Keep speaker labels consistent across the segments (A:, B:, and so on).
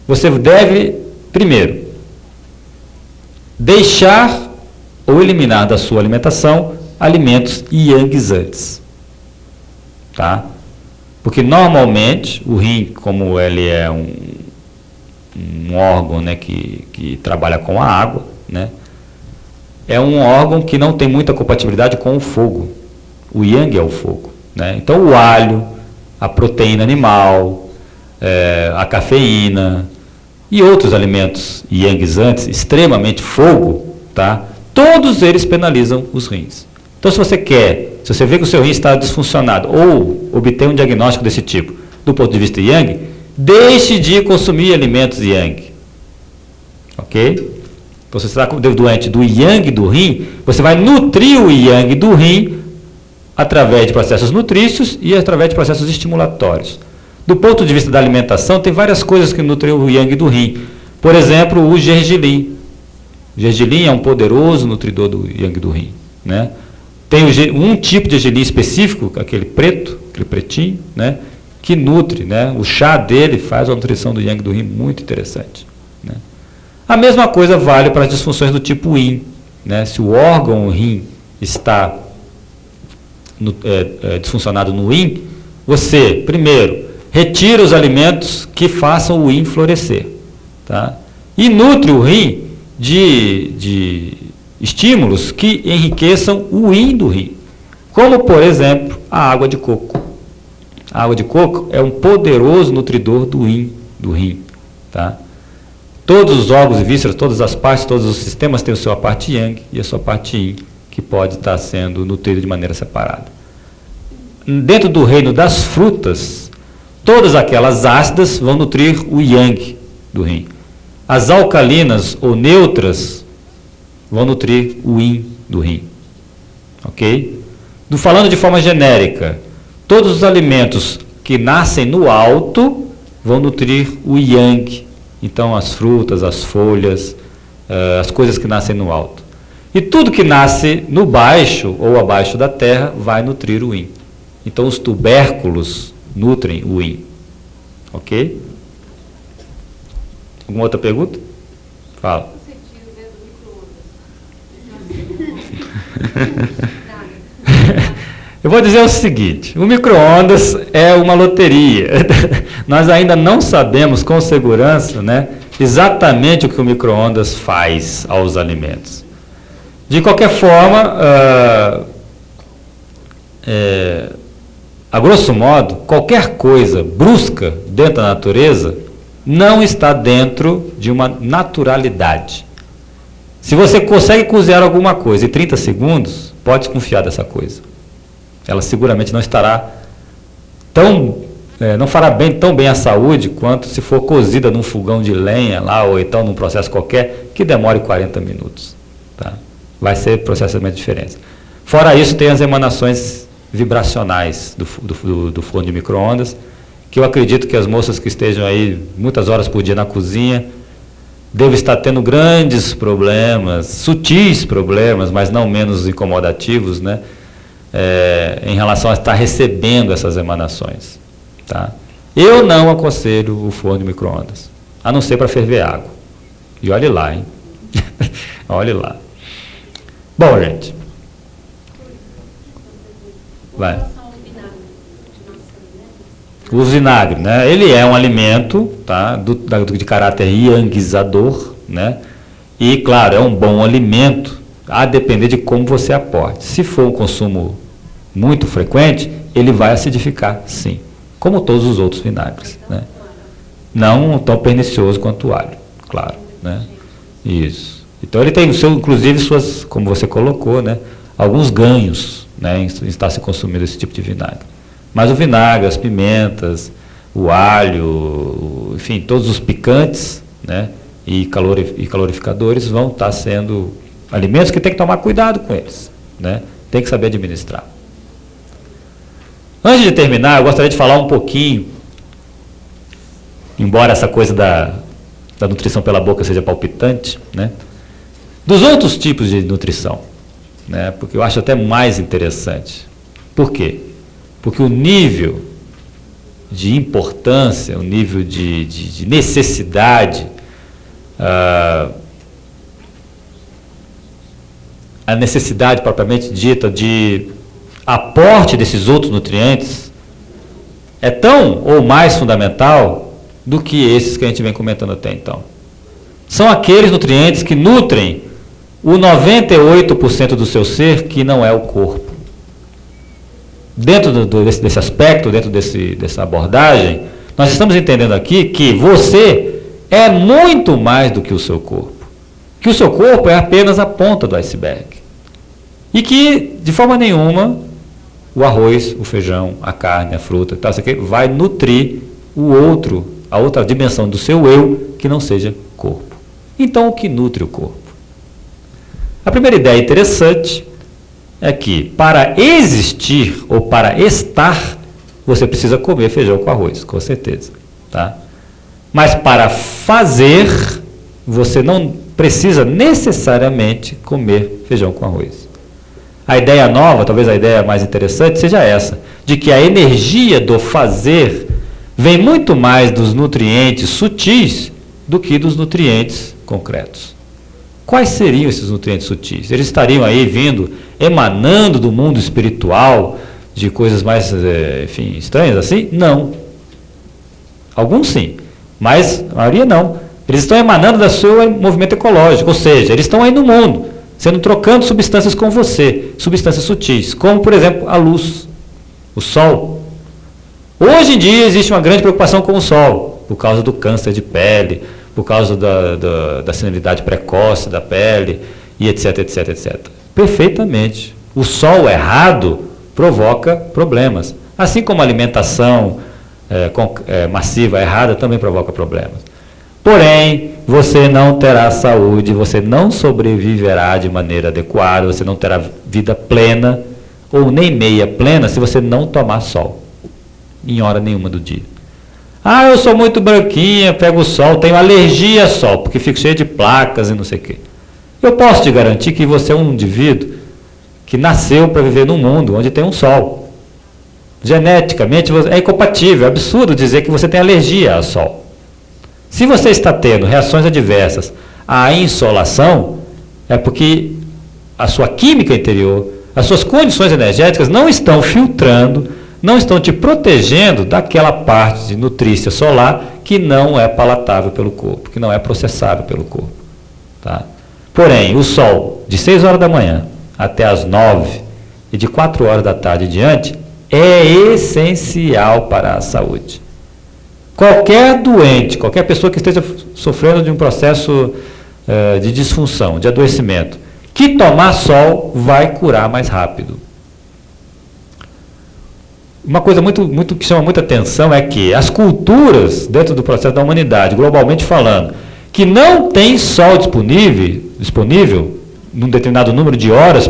A: você deve, primeiro, deixar ou eliminar da sua alimentação alimentos yangizantes. Tá? Porque normalmente o rim, como ele é um órgão, né, que trabalha com a água, né, é um órgão que não tem muita compatibilidade com o fogo. O yang é o fogo. Né? Então o alho, a proteína animal, a cafeína e outros alimentos yangizantes, extremamente fogo, tá? Todos eles penalizam os rins. Então se você vê que o seu rim está disfuncionado ou obter um diagnóstico desse tipo, do ponto de vista yang, deixe de consumir alimentos yang. Ok? Então se você está doente do yang do rim, você vai nutrir o yang do rim através de processos nutrícios e através de processos estimulatórios. Do ponto de vista da alimentação, tem várias coisas que nutrem o yang do rim. Por exemplo, o gergelim. O gergelim é um poderoso nutridor do yang do rim. Né? Tem um tipo de gergelim específico, aquele preto, aquele pretinho, né? Que nutre. Né? O chá dele faz uma nutrição do yang do rim muito interessante. Né? A mesma coisa vale para as disfunções do tipo yin. Né? Se o órgão rim está disfuncionado no yin, você, primeiro, retira os alimentos que façam o yin florescer. Tá? E nutre o rim de estímulos que enriqueçam o yin do rim. Como, por exemplo, a água de coco. A água de coco é um poderoso nutridor do yin do rim. Tá? Todos os órgãos e vísceras, todas as partes, todos os sistemas têm a sua parte yang e a sua parte yin, que pode estar sendo nutrido de maneira separada. Dentro do reino das frutas, todas aquelas ácidas vão nutrir o yang do rim. As alcalinas ou neutras vão nutrir o yin do rim. Ok? Falando de forma genérica, todos os alimentos que nascem no alto vão nutrir o yang. Então, as frutas, as folhas, as coisas que nascem no alto. E tudo que nasce no baixo ou abaixo da terra vai nutrir o yin. Então, os tubérculos nutrem o yin. Ok? Alguma outra pergunta? Fala.
B: Você tira o dedo do micro-ondas?
A: Eu vou dizer o seguinte, o micro-ondas é uma loteria. Nós ainda não sabemos com segurança, né, exatamente o que o micro-ondas faz aos alimentos. De qualquer forma, a grosso modo, qualquer coisa brusca dentro da natureza não está dentro de uma naturalidade. Se você consegue cozinhar alguma coisa em 30 segundos, pode desconfiar dessa coisa. Ela seguramente não estará não fará tão bem à saúde quanto se for cozida num fogão de lenha lá, ou então num processo qualquer que demore 40 minutos. Tá? Vai ser processamento diferente. Fora isso, tem as emanações vibracionais do forno de micro-ondas, que eu acredito que as moças que estejam aí muitas horas por dia na cozinha devem estar tendo grandes problemas, sutis problemas, mas não menos incomodativos, né? Em relação a estar recebendo essas emanações. Tá? Eu não aconselho o forno de micro-ondas, a não ser para ferver água. E olhe lá, hein? Olhe lá. Bom, gente. Vai. O vinagre, né? Ele é um alimento, tá? de caráter yangizador, né? E, claro, é um bom alimento, a depender de como você aporte. Se for um consumo muito frequente, ele vai acidificar, sim, como todos os outros vinagres, né? Não tão pernicioso quanto o alho, claro, né? Isso. Então ele tem, inclusive, suas, como você colocou, né? Alguns ganhos, né? Em estar se consumindo esse tipo de vinagre. Mas o vinagre, as pimentas, o alho, enfim, todos os picantes, né? E calorificadores vão estar sendo alimentos que tem que tomar cuidado com eles, né? Tem que saber administrar. Antes de terminar, eu gostaria de falar um pouquinho, embora essa coisa da nutrição pela boca seja palpitante, né, dos outros tipos de nutrição, né, porque eu acho até mais interessante. Por quê? Porque o nível de importância, um nível de necessidade, a necessidade propriamente dita de aporte desses outros nutrientes é tão ou mais fundamental do que esses que a gente vem comentando até então. São aqueles nutrientes que nutrem o 98% do seu ser, que não é o corpo. Dentro desse aspecto, dentro dessa abordagem, nós estamos entendendo aqui que você é muito mais do que o seu corpo. Que o seu corpo é apenas a ponta do iceberg. E que, de forma nenhuma, o arroz, o feijão, a carne, a fruta, tal, isso aqui, vai nutrir a outra dimensão do seu eu, que não seja corpo. Então, o que nutre o corpo? A primeira ideia interessante é que, para existir ou para estar, você precisa comer feijão com arroz, com certeza. Tá? Mas para fazer, você não precisa necessariamente comer feijão com arroz. A ideia nova, talvez a ideia mais interessante, seja essa, de que a energia do fazer vem muito mais dos nutrientes sutis do que dos nutrientes concretos. Quais seriam esses nutrientes sutis? Eles estariam aí vindo, emanando do mundo espiritual, de coisas mais, enfim, estranhas assim? Não. Alguns sim, mas a maioria não. Eles estão emanando do seu movimento ecológico, ou seja, eles estão aí no mundo, trocando substâncias com você, substâncias sutis, como, por exemplo, a luz, o sol. Hoje em dia existe uma grande preocupação com o sol, por causa do câncer de pele, por causa da senilidade precoce da pele, e etc, etc, etc. Perfeitamente. O sol errado provoca problemas. Assim como a alimentação massiva errada também provoca problemas. Porém, você não terá saúde, você não sobreviverá de maneira adequada, você não terá vida plena, ou nem meia plena, se você não tomar sol, em hora nenhuma do dia. Ah, eu sou muito branquinha, pego o sol, tenho alergia a sol, porque fico cheio de placas e não sei o quê. Eu posso te garantir que você é um indivíduo que nasceu para viver num mundo onde tem um sol. Geneticamente é incompatível, é absurdo dizer que você tem alergia ao sol. Se você está tendo reações adversas à insolação, é porque a sua química interior, as suas condições energéticas não estão filtrando, não estão te protegendo daquela parte de nutrícia solar que não é palatável pelo corpo, que não é processável pelo corpo. Tá? Porém, o sol, de 6 horas da manhã até as 9 e de 4 horas da tarde em diante, é essencial para a saúde. Qualquer doente, qualquer pessoa que esteja sofrendo de um processo de disfunção, de adoecimento, que tomar sol vai curar mais rápido. Uma coisa muito que chama muita atenção é que as culturas dentro do processo da humanidade, globalmente falando, que não tem sol disponível num determinado número de horas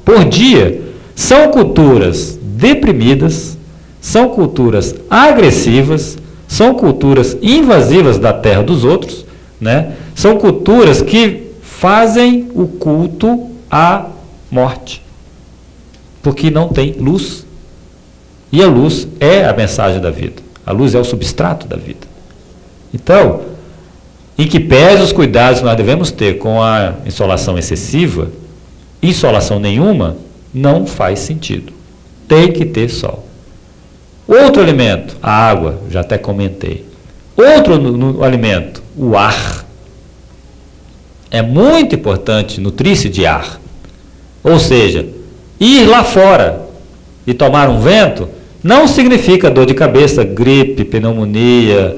A: por dia, são culturas deprimidas, são culturas agressivas, são culturas invasivas da terra dos outros, né? São culturas que fazem o culto à morte, porque não tem luz. E a luz é a mensagem da vida. A luz é o substrato da vida. Então, em que pese os cuidados que nós devemos ter com a insolação excessiva, insolação nenhuma não faz sentido. Tem que ter sol. Outro alimento, a água, já até comentei. Outro alimento, o ar. É muito importante nutrir-se de ar. Ou seja, ir lá fora e tomar um vento não significa dor de cabeça, gripe, pneumonia,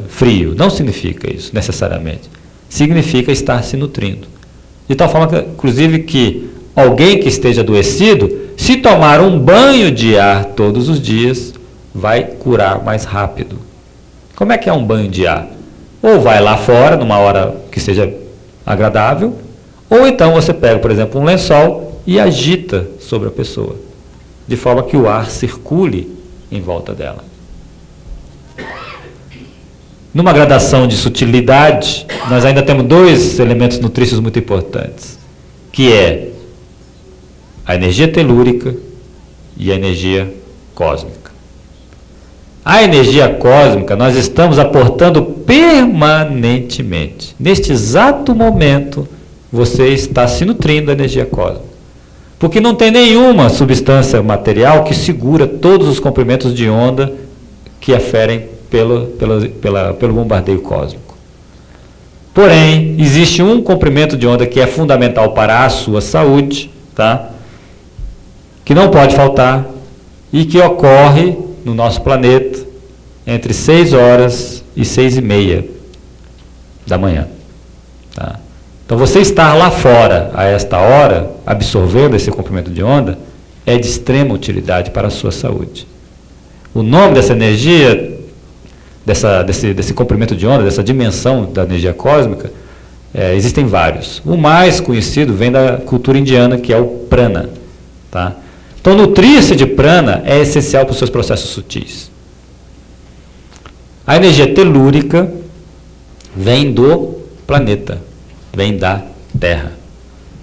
A: frio. Não significa isso necessariamente. Significa estar se nutrindo. De tal forma que, inclusive, que alguém que esteja adoecido, se tomar um banho de ar todos os dias, vai curar mais rápido. Como é que é um banho de ar? Ou vai lá fora, numa hora que seja agradável, ou então você pega, por exemplo, um lençol e agita sobre a pessoa, de forma que o ar circule em volta dela. Numa gradação de sutilidade, nós ainda temos 2 elementos nutrícios muito importantes, que é a energia telúrica e a energia cósmica. A energia cósmica nós estamos aportando permanentemente. Neste exato momento, você está se nutrindo da energia cósmica. Porque não tem nenhuma substância material que segura todos os comprimentos de onda que aferem pelo bombardeio cósmico. Porém, existe um comprimento de onda que é fundamental para a sua saúde, tá? Que não pode faltar e que ocorre no nosso planeta entre 6 horas e 6h30 da manhã. Tá? Então, você estar lá fora a esta hora, absorvendo esse comprimento de onda, é de extrema utilidade para a sua saúde. O nome dessa energia, desse comprimento de onda, dessa dimensão da energia cósmica, existem vários. O mais conhecido vem da cultura indiana, que é o prana. Tá? Então, nutrir-se de prana é essencial para os seus processos sutis. A energia telúrica vem do planeta, vem da Terra.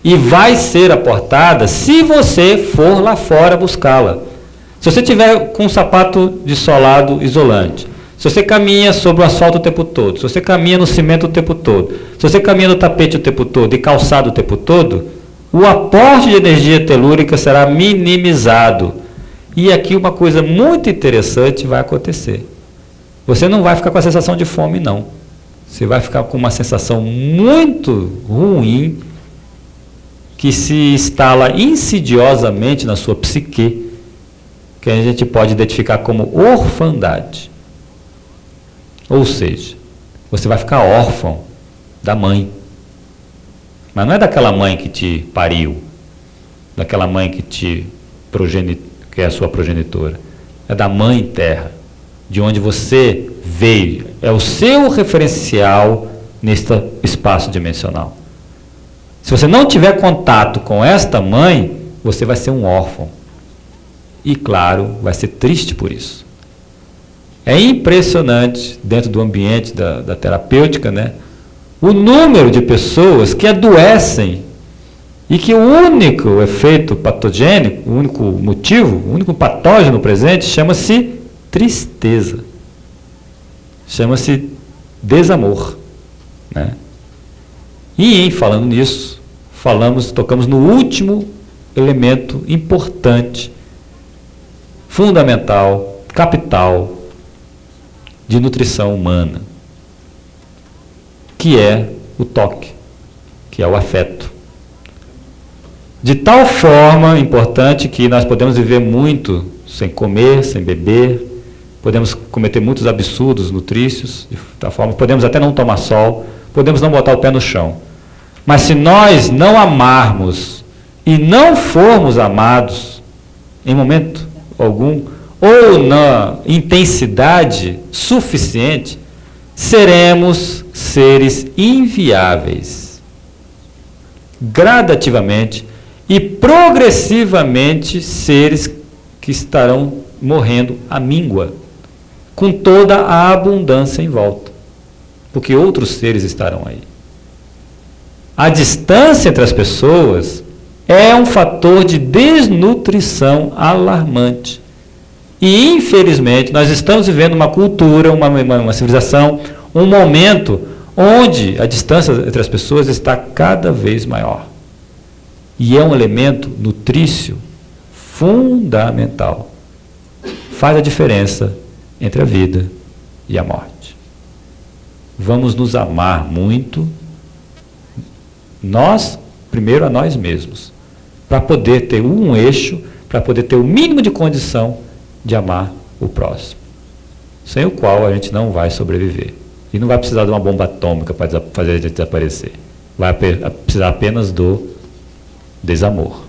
A: E vai ser aportada se você for lá fora buscá-la. Se você tiver com um sapato de solado isolante, se você caminha sobre o asfalto o tempo todo, se você caminha no cimento o tempo todo, se você caminha no tapete o tempo todo e calçado o tempo todo, o aporte de energia telúrica será minimizado. E aqui uma coisa muito interessante vai acontecer. Você não vai ficar com a sensação de fome, não. Você vai ficar com uma sensação muito ruim que se instala insidiosamente na sua psique, que a gente pode identificar como orfandade. Ou seja, você vai ficar órfão da mãe. Mas não é daquela mãe que te pariu, daquela mãe que que é a sua progenitora. É da Mãe Terra, de onde você veio. É o seu referencial neste espaço dimensional. Se você não tiver contato com esta mãe, você vai ser um órfão. E, claro, vai ser triste por isso. É impressionante, dentro do ambiente da terapêutica, né, o número de pessoas que adoecem e que o único efeito patogênico, o único motivo, o único patógeno presente chama-se tristeza. Chama-se desamor. Né? E, falando nisso, tocamos no último elemento importante, fundamental, capital, de nutrição humana, que é o toque, que é o afeto. De tal forma importante que nós podemos viver muito sem comer, sem beber, podemos cometer muitos absurdos nutrícios, de tal forma, podemos até não tomar sol, podemos não botar o pé no chão. Mas se nós não amarmos e não formos amados em momento algum, ou na intensidade suficiente, seremos seres inviáveis. Gradativamente e progressivamente, seres que estarão morrendo à míngua, com toda a abundância em volta, porque outros seres estarão aí. A distância entre as pessoas é um fator de desnutrição alarmante. E, infelizmente, nós estamos vivendo uma cultura, uma civilização, um momento onde a distância entre as pessoas está cada vez maior. E é um elemento nutrício fundamental. Faz a diferença entre a vida e a morte. Vamos nos amar muito, nós, primeiro a nós mesmos, para poder ter um eixo, para poder ter o mínimo de condição de amar o próximo, sem o qual a gente não vai sobreviver. E não vai precisar de uma bomba atômica para fazer a gente desaparecer. Vai precisar apenas do desamor.